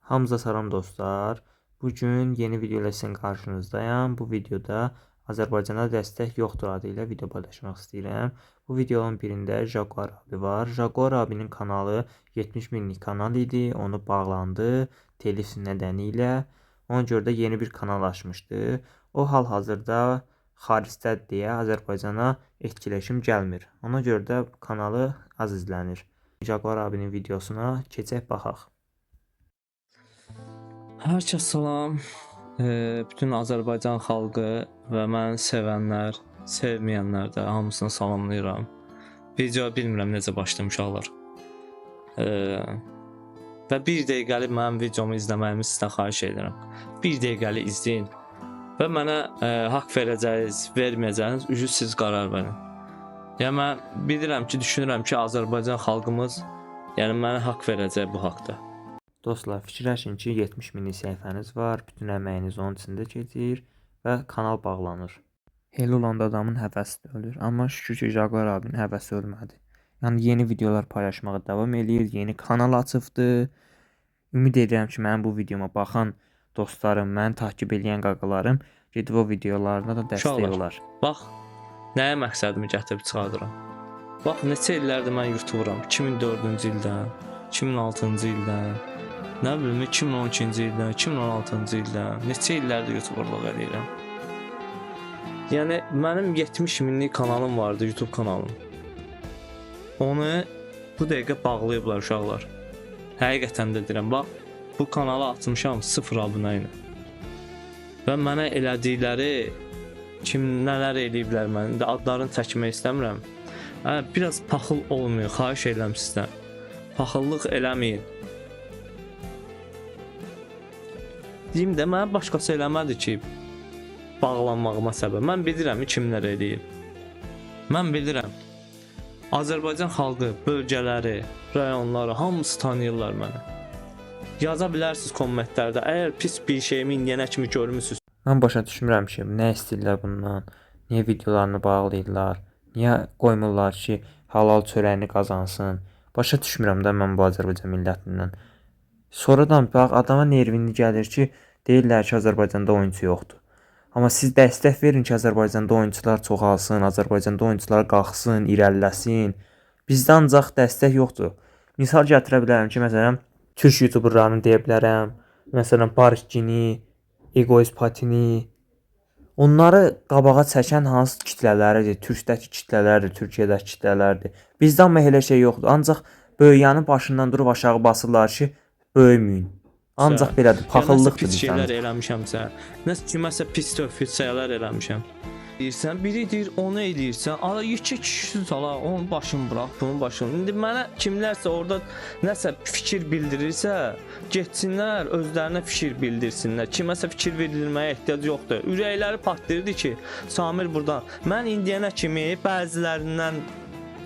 Hamza salam dostlar. Bugün yeni video ile sizin karşınızdayım. Bu videoda Azərbaycana dəstək yoxdur adı ilə video paylaşmaq istəyirəm. Bu videonun birində Jaguar abi var. Jaguar abinin kanalı 70 minlik kanal idi. Onu bağlandı telif nedeniyle. Ona görə də yeni bir kanal açmışdı. O hal-hazırda xaricdədir deyə Azərbaycana etkiləşim gəlmir. Ona görə də kanalı az izlənir. Jaguar abinin videosuna keçək baxaq. Hər kəs salam. Bütün Azərbaycan xalqı və məni sevənlər, sevməyənlər də hamısını salamlayıram. Video bilmirəm necə başlamış uşaqlar. Və bir dəqiqəlik mənim videomu izləməyimi sizdən xahiş edirəm. Bir dəqiqəlik izləyin və mənə haqq verəcəksiniz, verməyəcəksiniz, üzü siz qərar verin. Yəni mən bilirəm ki, düşünürəm ki, Azərbaycan xalqımız yəni mənə haqq verəcək bu haqqda. Dostlar, fikirləşin ki, 70 minlik səhifəniz var, bütün əməyiniz onun içində keçir və kanal bağlanır. Elə olanda adamın həvəsi də ölür, amma şükür ki, Jaguar abinin həvəsi ölmədi. Yəni yeni videolar paylaşmağa davam eləyir, yeni kanal açıbdı. Ümid edirəm ki, mənim bu videoma baxan dostlarım, məni takib edən qaqalarım gedib o videolarına da dəstək olar. Bax, nəyə məqsədimi gətirib çıxardıram. Bax, neçə illərdir mən YouTuberam. 2004-cü ildən, 2006-cı ildən, nə bilim 2012-ci ildən, 2016-cı ildən, neçə illərdir YouTuberluq edirəm. Yəni mənim 70 minlik kanalım vardı, YouTube kanalım. Onu bu dəqiqə bağlayıblar uşaqlar. Həqiqətən də deyirəm, bax, bu kanalı açmışam 0 abunə ilə. Və mənə elədikləri kim nələr eləyiblər mən, indi adlarını çəkmək istəmirəm. Biraz paxıl olmuyor, xahiş edirəm sizdən. Paxıllıq eləməyin. Deyim də, mənə başqası eləmədi ki, bağlanmağıma səbəb. Mən bilirəm kimlər eləyib. Mən bilirəm. Azərbaycan xalqı, bölgələri, rayonları, hamısı tanıyırlar məni. Yaza bilərsiniz kommentlərdə, əgər pis bir şeyimi indiyənə kimi görmüsünüz. Mən başa düşmürəm ki, nə istəyirlər bundan, niyə videolarını bağlayırlar, niyə qoymurlar ki, halal çörəyini qazansın. Başa düşmürəm də mən bu Azərbaycan millətindən. Sonradan bax adama nervini gəlir ki, deyirlər ki, Azərbaycanda oyunçu yoxdur. Amma siz dəstək verin ki, Azərbaycanda oyunçular çoxalsın, Azərbaycanda oyunçular qalxsın, irəliləsin. Bizdə ancaq dəstək yoxdur. Misal gətirə bilərəm ki, məsələn, Türk YouTuberlarını deyə bilərəm. Məsələn, Barış Gini, Egoist Patini. Onları qabağa çəkən hansı kitlələrdir? Türkdəki kitlələrdir, Türkiyədəki kitlələrdir. Bizdə amma elə şey yoxdur. Ancaq böyüyənin başından durub aşağı basırlar ki, böyüməyin. Ancaq belədir, paxıllıqdır pis şeylər bizdən. eləmişəmsə, nəsə kiməsə pis tövfid şeylər eləmişəm. Deyirsən, biri deyir, onu eləyirsən, ala yekə kişisiz ala, onun başını bıraq, bunun başını. İndi mənə kimlərsə orada nəsə fikir bildirirsə, getsinlər, özlərinə fikir bildirsinlər. Kiməsə fikir bildirməyə ehtiyac yoxdur. Ürəkləri partlayırdı ki, Samir buradan. Mən indiyənə kimi bəzilərindən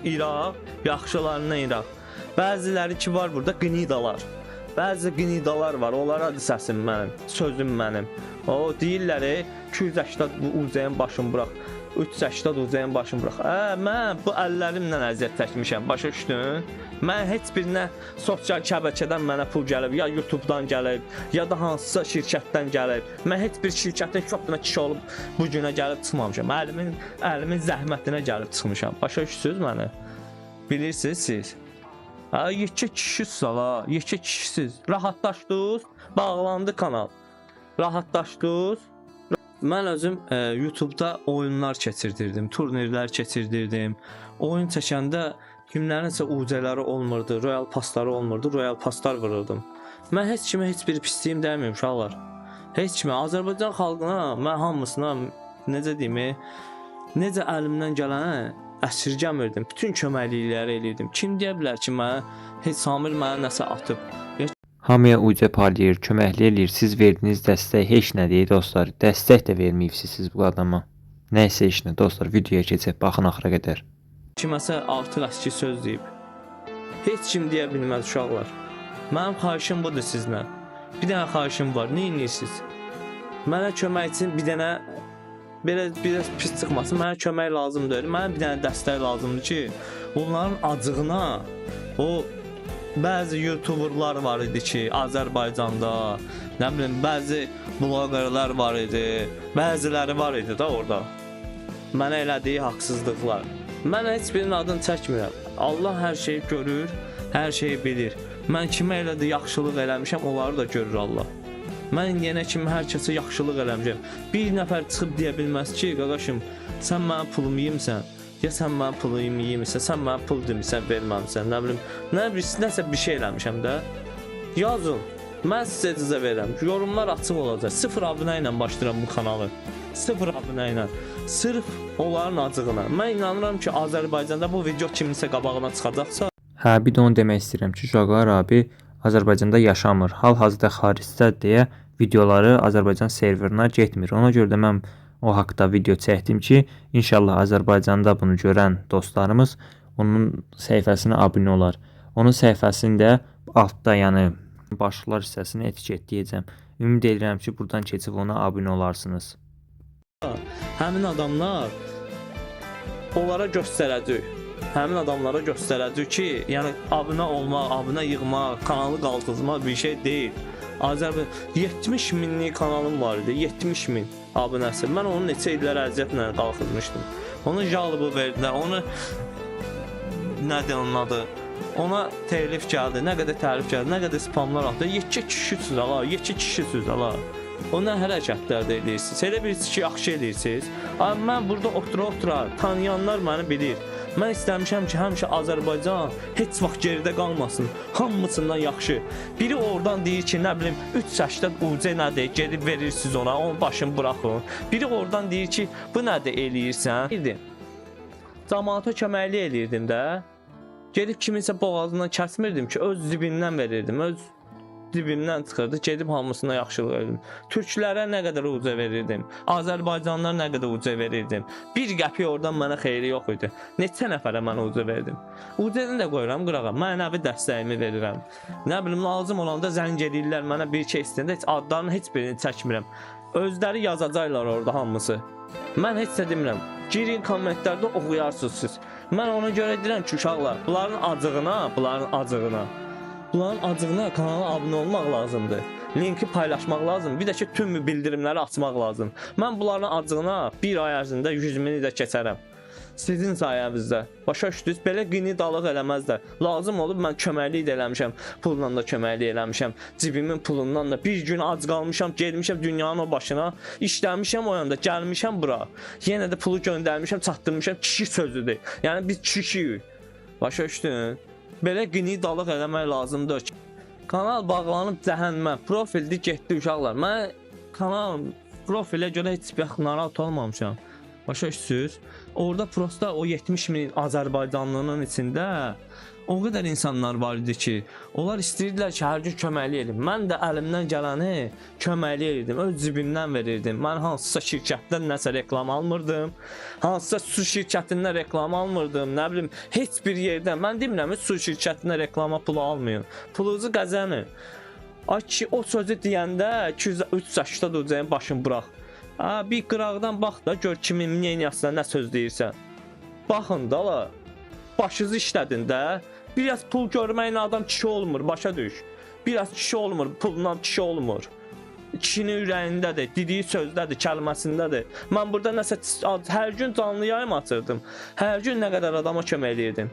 İraq, yaxşılarından İraq. Bəziləri ki var burada qnidalar. Bəzi qnidalar var, onlara da səsim mənim, sözüm mənim. O deyirlər, 280 uzayın başını bıraq, 380 uzayın başını bıraq. Mən bu əllərimlə əziyyət çəkmişəm, başa düşdün? Mən heç birinə sosial şəbəkədən mənə pul gəlib, ya YouTube'dan gəlib, ya da hansısa şirkətdən gəlib. Mən heç bir şirkətin şopuna kişi olub bu günə gəlib çıxmamışam. Əlimin zəhmətinə gəlib çıxmışam. Başa düşürsünüz məni? Bilirsiniz siz? Yekə kişisiz ala, yekə kişisiz. Rahatlaşdınız, bağlandı kanal. Rahatlaşdınız. Mən özüm YouTube'da oyunlar keçirdirdim, turnirlər keçirdirdim. Oyun çəkəndə kimlərinsə UC-ləri olmurdu, Royal Passları olmurdu, Royal Passlar vururdum. Mən heç kimə heç bir pisliyim dəyməyim uşaqlar. Heç kimə, Azərbaycan xalqına, mən hamısına, necə deyim, necə əlimdən gələn əsirgəmirdim. Bütün köməklikləri eləyirdim. Kim deyə bilər ki, mənə heç Samir mənə nəsə atıb. Hamıya uca palıyır, köməkli eləyir. Siz verdiyiniz dəstək heç nə deyil dostlar. Dəstək də verməyibsiniz siz bu adama. Nəysə heç nə dostlar, videoya keçək, baxın axıra qədər. Kiməsə artıq əski söz deyib. Heç kim deyə bilməz uşaqlar. Mənim xahişim budur sizlə. Bir dənə xahişim var, nə edirsiniz? Mənə kömək üçün bir dənə biraz pis çıxmasın, mənə kömək lazımdır. Mənə bir dənə dəstək lazımdır ki, onların acığına, o bəzi youtuberlar var idi ki, Azərbaycanda, nə bilim, bəzi bloqerlər var idi, bəziləri var idi da orada. Mənə elədiyi haqsızlıqlar. Mən heç birinin adını çəkmirəm. Allah hər şeyi görür, hər şeyi bilir. Mən kimə elədi yaxşılıq eləmişəm, onları da görür Allah. Mən yenə kimi hər kəsə yaxşılıq eləmişəm. Bir nəfər çıxıb deyə bilməz ki, qaqaşım, sən mənim pulumu yemisən, ya sən mənim pulumu yemisən, sən mənim pul demirsən, verməmisən, nə bilim, nəsə bir şey eləmişəm də. Yazın, mən sizə icazə verirəm. Yorumlar açıq olacaq. 0 abunə ilə başlayıram bu kanalı. 0 abunə ilə. Sırf onların acığına. Mən inanıram ki, Azərbaycanda bu video kiminsə qabağına çıxacaqsa. Hə, bir də onu demək istəyirəm ki, Jaguar abi Azərbaycanda yaşamır. Hal-hazırda xaricdə deyə videoları Azərbaycan serverına getmir. Ona görə də mən o haqqda video çəkdim ki, inşallah Azərbaycanda bunu görən dostlarımız onun səhifəsinə abunə olar. Onun səhifəsini də altda, yəni başlıqlar hissəsini etiketləyəcəm. Ümid edirəm ki, buradan keçib ona abunə olarsınız. Həmin adamlar onlara göstərəcək. Həmin adamlara göstərəcək ki, yəni abunə olmaq, abunə yığmaq, kanalı qaldırmaq bir şey deyil. Azərbaycan 70 minlik kanalım var idi, 70 min abunəsi. Mən onu neçə illər əziyyətlə qalxırmışdım. Onu jalıbı verdilər, onu nədir onun adı? Ona telif gəldi, nə qədər tərif gəldi, nə qədər spamlar atdı. Yekə kişisiniz ala, yekə kişisiniz ala. O nə hərəkətlər edirsiniz? Elə bilirsiniz ki, yaxşı edirsiniz. Mən burada otura-otura tanıyanlar məni bilir. Mən istəmişəm ki, həmişə Azərbaycan heç vaxt geridə qalmasın. Hamısından yaxşı. Biri oradan deyir ki, nə bilim, 3-8 UC nədir? Gedib verirsiniz ona, onun başını buraxın. Biri oradan deyir ki, bu nədir eləyirsən? Deyirdim. Cəmaata köməklik eləyirdim də. Gedib kiminsə boğazından kəsmirdim ki, öz cibimdən verirdim. Öz dibimdən çıxırdı, gedib hamısına yaxşılıq edirdim. Türklərə nə qədər uca verirdim, Azərbaycanlılara nə qədər uca verirdim. Bir qəpik oradan mənə xeyri yox idi. Neçə nəfərə mən uca verdim. Uca'nı da qoyuram qırağa, mənəvi dəstəyimi verirəm. Nə bilim, lazım olanda zəng edirlər mənə bir şey istəyəndə, heç adlarının heç birini çəkmirəm. Özləri yazacaqlar orada hamısı. Mən heç nə demirəm. Girin kommentlərdə oxuyarsınız siz. Mən ona görə deyirəm ki, uşaqlar, bunların acığına kanala abunə olmaq lazımdır. Linki paylaşmaq lazım. Bir də ki, tüm bildirimləri açmaq lazım. Mən bunların acığına bir ay ərzində 100 mini də keçərəm. Sizin sayənizdə. Başa düşdünüz? Belə qınidalıq eləməzlər. Lazım olub mən köməklik də eləmişəm. Pulla da köməklik eləmişəm. Cibimin pulundan da bir gün ac qalmışam, gelmişəm dünyanın o başına. İşləmişəm o yanda, gəlmişəm bura. Yenə də pulu göndərmişəm, çatdırmışam. Kişi sözüdür. Yəni biz kişiyik. Başa düşdün? Belə qınidalıq eləmək lazımdır. Kanal bağlanıb cəhənnəmə. Profildə getdi uşaqlar. Mən kanal profilə görə heç bir narahat olmamışam. Başa düşürsünüz? Orada prosta o 70 min Azərbaycanlının içində o qədər insanlar var idi ki, onlar istəyirdilər ki, hər gün köməklik edim. Mən də əlimdən gələni köməklik edirdim, öz cibimdən verirdim. Mən hansısa şirkətdən nəsə reklam almırdım, hansısa su şirkətindən reklam almırdım, nə bilim, heç bir yerdən. Mən demirəm, heç su şirkətindən reklama pulu almayın, pulunuzu qazanın. Ay ki, o sözü deyəndə 200-380 ucayın başını bıraq. Bir qıraqdan bax da, gör kimin neyniyyəsində nə söz deyirsən. Baxın da la, başınızı işlədin də. Biraz pul görməklə adam kişi olmur, başa düş. Biraz kişi olmur, pulundan kişi olmur. Kişinin ürəyindədir, dediyi sözdədir, kəlməsindədir. Mən burada nəsə hər gün canlı yayım açırdım. Hər gün nə qədər adama kömək edirdim.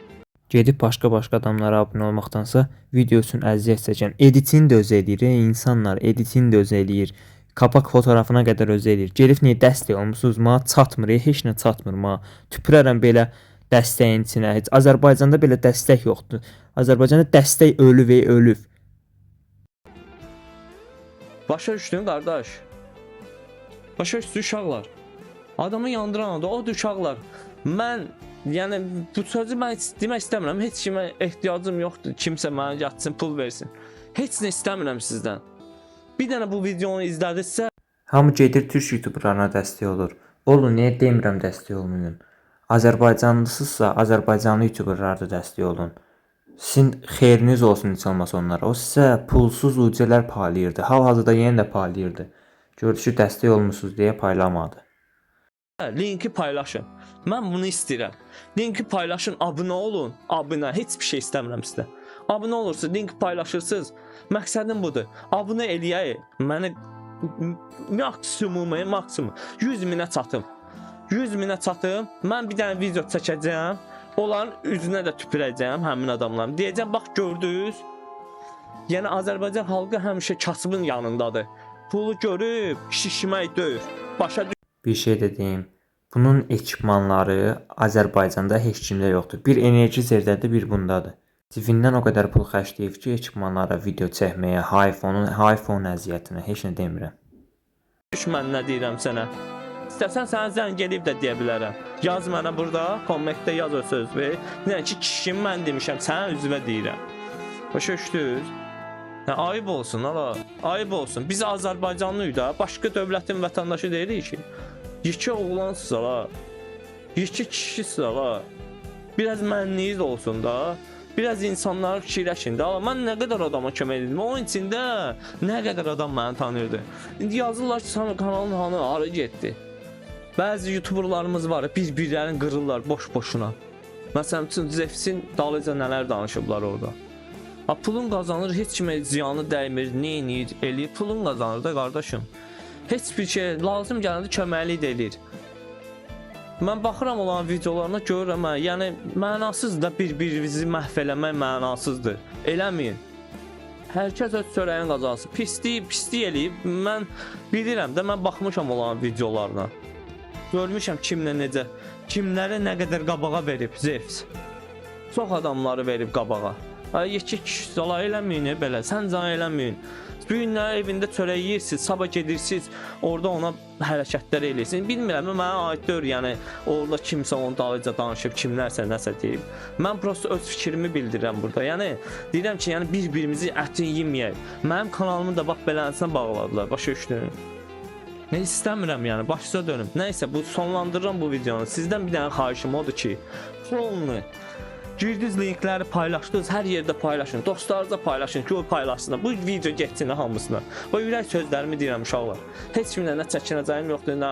Gedib başqa adamlara abunə olmaqdansa video üçün əziyyət çəkən editini də özü eləyir. İnsanlar editini də özü eləyir. Kapak fotoğrafına qədər özü eləyir. Gelib niyə dəstək olmusunuz? Mənə çatmır, heç nə çatmır mənə. Tüpürərəm belə dəstəyin içinə. Heç Azərbaycanda belə dəstək yoxdur. Azərbaycanda dəstək ölüb və ölüb. Başa düşdün qardaş? Başa düşdün uşaqlar? Adamı yandıran o da uşaqlar. Mən, yəni bu sözü mən demək istəmirəm. Heç kimə ehtiyacım yoxdur. Kimsə mənə yatsın, pul versin. Heç nə istəmirəm sizdən. Bir dənə bu videonu izlədinizsə, hamı gedir türk youtuberlarına dəstək olur. Olun, niyə demirəm dəstək olmayın. Azərbaycanlısınızsa Azərbaycanlı youtuberlara da dəstək olun. Sizin xeyriniz olsun heç olmasa onlara. O sizə pulsuz UC-lər paylayırdı. Hal-hazırda yenə də paylayırdı. Gördü ki, dəstək olmusunuz deyə paylamadı. linki paylaşın. Mən bunu istəyirəm. Linki paylaşın, abunə olun. Abunə, heç bir şey istəmirəm sizdən. Abunə olursunuz, link paylaşırsınız. Məqsədim budur. Abunə eləyək. Mənə maksimum 100 minə çatım. 100 minə çatım. Mən bir dənə video çəkəcəm. Onların üzünə də tüpürəcəm həmin adamların. Deyəcəm, bax gördünüz. Yəni Azərbaycan xalqı həmişə kasıbın yanındadır. Pulu görüb şişmək deyil. Başa Bir şey də deyim. Bunun ekipmanları Azərbaycanda heç kimdə yoxdur. Bir enerji zerdədir, bir bundadır. Cibindən o qədər pul xərcləyib ki, ekipmanlara video çəkməyə, iPhone əziyyətinə heç nə demirəm. düşmən nə deyirəm sənə. İstəsən sənə zəng eləyib də deyə bilərəm. Yaz mənə burada, kommentdə yaz o sözü. Yəni ki, kişim mən demişəm, sənə üzvə deyirəm. Başa düşdünüz? Ayıb olsun, ala. Ayıb olsun. Biz Azərbaycanlıyıq da, başqa dövlətin vətəndaşı deyirik ki. Yekə oğlansız ala. Yekə kişisiz ala. Biraz mənliyiz olsun da. Biraz insanları fikirləşin də. Mən nə qədər adama kömək edirdim. Onun içində nə qədər adam məni tanıyırdı. İndi yazırlar ki, sana kanalın hanı arı getdi. Bəzi youtuberlarımız var, bir-birlərini qırırlar boş-boşuna. Məsələn üçün Zefsin dalıca nələr danışıblar orada. Pulun qazanır, heç kimə ziyanı dəymir, neyinir, eləyir. Pulun qazanır da qardaşım. Heç bir şey lazım gələndə köməklik də eləyir. Mən baxıram olan videolarına görürəm, yəni mənasız da bir-birinizi məhv eləmək mənasızdır. Eləməyin. Hər kəs öz çörəyin qazansın. Pislik eləyib. Mən bilirəm də, mən baxmışam olan videolarına. Görmüşəm kimlə necə, kimləri nə qədər qabağa verib Zefs. Çox adamları verib qabağa. Yekə kişi zala eləməyin belə, sən can eləməyin. Bu günlər evində çörək yeyirsiniz, sabah gedirsiniz, orada ona hərəkətlər eləyirsiniz. Bilmirəm, mənə aid deyil, yəni orada kimsə onun dalıca danışıb, kimlərsə nəsə deyib. Mən prosta öz fikrimi bildirirəm burada. Yəni deyirəm ki, yəni bir-birimizi ətin yeməyək. Mənim kanalımı da bax beləsinə bağladılar, başa düşdün? Nə istəmirəm yəni, başa dönüm. Nəysə, bu sonlandırıram bu videonu. Sizdən bir dənə xahişim odur ki, klonunu girdiniz, linkləri paylaşdınız, hər yerdə paylaşın, dostlarınızla paylaşın ki, o paylaşsınlar. Bu video getsin hamısına. O ürək sözlərimi deyirəm uşaqlar. Heç kimlə nə çəkinəcəyim yoxdur, nə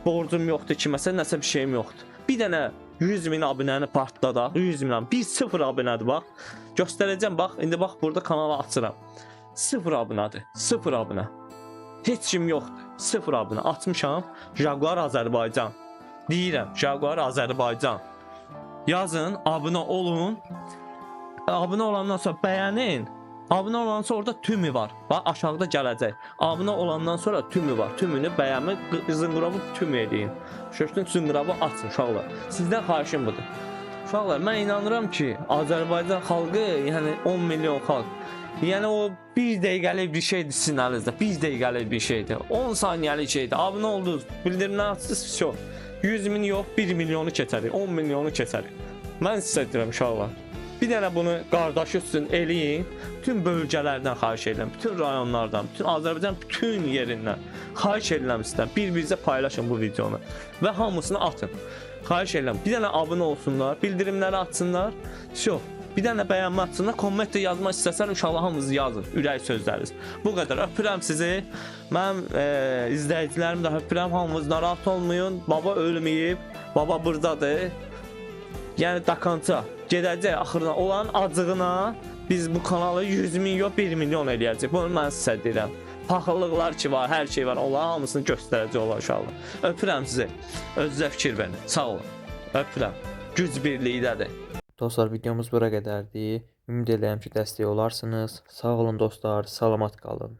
borcum yoxdur ki, məsələn, nəsə bir şeyim yoxdur. Bir dənə 100 min abunəni partladaq, 100 min abunə, 1-0 abunədir bax. Göstərəcəm, bax, indi bax, burada kanalı açıram. 0 abunədir, 0 abunə. Heç kim yoxdur, 0 abunə. Açmışam, Jaguar Azərbaycan. Deyirəm, Jaguar Azərbaycan. Yazın, abunə olun. Abunə olandan sonra bəyənin. Abunə olandan sonra orada tümü var. Bax, aşağıda gələcək. Abunə olandan sonra tümü var. Tümünü bəyənmə, zınqıravı tümü eləyin. Şöşdün zınqıravı açın uşaqlar. Sizdən xahişim budur. Uşaqlar, mən inanıram ki, Azərbaycan xalqı, yəni 10 milyon xalq, yəni o 1 dəqiqəlik bir şeydir sizin əlinizdə. 1 dəqiqəlik bir şeydir. 10 saniyəlik şeydir. Abunə oldunuz, bildirimləri açdınız, çox. 100 min yox, 1 milyonu keçərik, 10 milyonu keçərik. Mən sizə deyirəm uşaqlar. Bir dənə bunu qardaşı üstün eləyin. Bütün bölgələrdən xahiş edirəm, bütün rayonlardan, bütün Azərbaycan bütün yerindən xahiş edirəm sizdən. Bir-birinizə paylaşın bu videonu və hamısını atın. Xahiş edirəm. Bir dənə abunə olsunlar, bildirimləri açsınlar. Çox. Bir dənə bəyənmə açsınlar, kommentdə yazmaq istəsən uşaqlar hamınızı yazın, ürək sözləriniz. Bu qədər, öpürəm sizi. Mənim izləyicilərim də öpürəm, hamınız narahat olmayın. Baba ölməyib, baba buradadır. Yəni dakanca gedəcək axırına olan acığına biz bu kanalı 100 min yox 1 milyon eləyəcək. Bunu mən sizə deyirəm. Paxıllıqlar ki var, hər şey var. Onların hamısını göstərəcək olan uşaqlar. Öpürəm sizi. Özünüzə fikir verin. Sağ olun. Öpürəm. Güc birliyidədir. Dostlar, videomuz bura qədərdir. Ümid edirəm ki, dəstək olarsınız. Sağ olun dostlar, salamat qalın.